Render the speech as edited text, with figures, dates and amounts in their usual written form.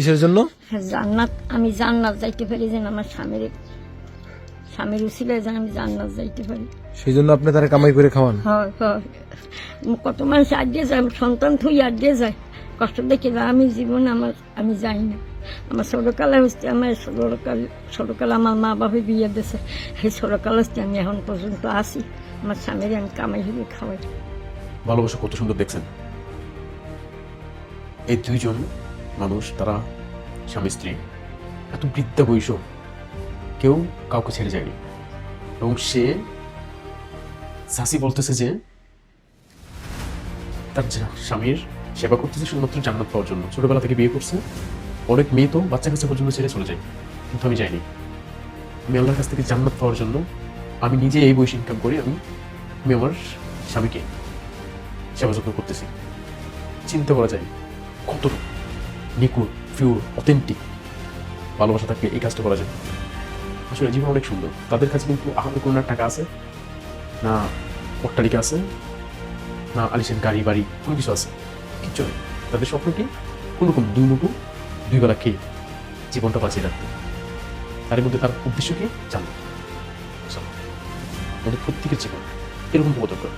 কিসের জন্য? জান্নাত, আমি জান্নাত যাইতে পারি, যেন আমার স্বামীর উসিলায় যেন আমি জান্নাত যাইতে পারি। সেই জন্য আপনি তারা কামাই করে খাওয়ান? হয় হয়, কত মানুষ আড্ডে যায়, সন্তান থুই আড্ডে যায়, কষ্ট দেখে যায়। আমি জীবনে আমি যাই না। আমার ছোটকালে হচ্ছে, আমার ছোটকালে আমার মা বাবা বিয়ে দিয়েছে, সেই ছোটকাল হচ্ছে আমি এখন পর্যন্ত আছি। আমার স্বামীর আমি কামাই হিসেবে খাওয়াই। ভালোবাসা কত সুন্দর দেখছেন। এই দুইজন মানুষ, তারা স্বামী স্ত্রী, এত বৃদ্ধা বয়স কেউ কাউকে ছেড়ে যায়নি। এবং সে সাসি বলতেছে যে তার স্বামীর সেবা করতেছে শুধুমাত্র জান্নাত পাওয়ার জন্য। ছোটবেলা থেকে বিয়ে করছে, অনেক মেয়ে তো বাচ্চা কাচ্চা পর্যন্ত ছেড়ে চলে যায়, কিন্তু আমি যাইনি। আমি আল্লাহর কাছ থেকে জান্নাত পাওয়ার জন্য আমি নিজে এই বয়স ইনকাম করি, আমি আমার স্বামীকে সেবা যত্ন করতেছি। চিন্তা করা যায় কত নিখুঁত, পিওর, অথেন্টিক ভালোবাসা থাকলে এই কাজটা করা যায়। আসলে জীবন অনেক সুন্দর। তাদের কাছে কিন্তু আহামরি কোনো না টাকা আছে, না অট্টালিকা আছে, না আলিশান গাড়ি বাড়ি, কোনো কিছু আছে, কিচ্ছু নেই। তাদের স্বপ্ন কি? কোনোরকম দুই মুঠো দুই বেলা খেয়ে জীবনটা বাঁচিয়ে রাখতে। তার মধ্যে তার উদ্দেশ্য কি? জানো আমাদের প্রত্যেকের জীবন এরকম হওয়া দরকার।